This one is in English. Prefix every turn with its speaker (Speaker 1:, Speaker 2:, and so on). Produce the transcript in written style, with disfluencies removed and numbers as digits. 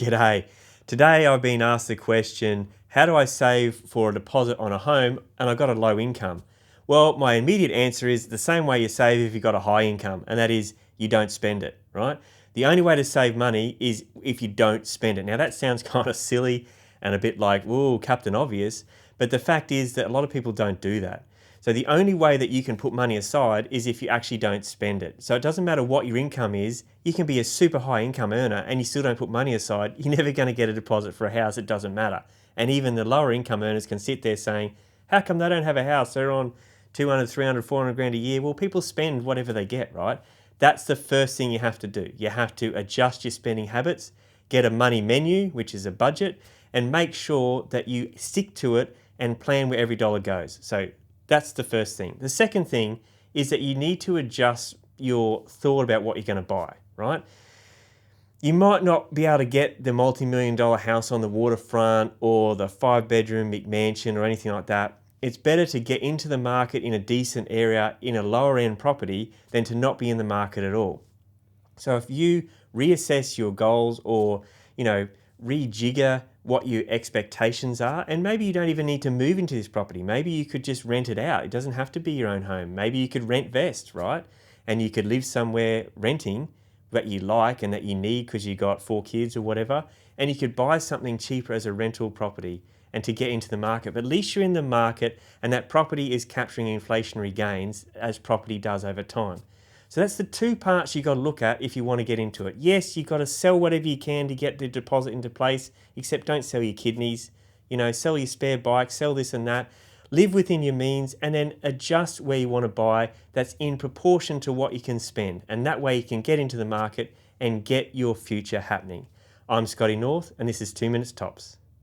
Speaker 1: G'day. Today I've been asked the question, how do I save for a deposit on a home and I've got a low income? Well, my immediate answer is the same way you save if you've got a high income, and that is you don't spend it, right? The only way to save money is if you don't spend it. Now that sounds kind of silly and a bit like, ooh, Captain Obvious, but the fact is that a lot of people don't do that. So the only way that you can put money aside is if you actually don't spend it. So it doesn't matter what your income is, you can be a super high income earner and you still don't put money aside, you're never going to get a deposit for a house, it doesn't matter. And even the lower income earners can sit there saying, how come they don't have a house? They're on 200, 300, 400 grand a year. Well, people spend whatever they get, right? That's the first thing you have to do. You have to adjust your spending habits, get a money menu, which is a budget, and make sure that you stick to it and plan where every dollar goes. So that's the first thing. The second thing is that you need to adjust your thought about what you're going to buy, right? You might not be able to get the multi-million dollar house on the waterfront or the 5-bedroom McMansion or anything like that. It's better to get into the market in a decent area in a lower end property than to not be in the market at all. So if you reassess your goals or, rejigger what your expectations are, and maybe you don't even need to move into this property. Maybe you could just rent it out. It doesn't have to be your own home. Maybe you could rent vest, right? And you could live somewhere renting that you like and that you need because you got 4 kids or whatever, and you could buy something cheaper as a rental property and to get into the market. But at least you're in the market and that property is capturing inflationary gains as property does over time. So that's the two parts you got to look at if you want to get into it. Yes, you got to sell whatever you can to get the deposit into place, except don't sell your kidneys, sell your spare bike, sell this and that. Live within your means and then adjust where you want to buy that's in proportion to what you can spend. And that way you can get into the market and get your future happening. I'm Scotty North and this is 2 Minutes Tops.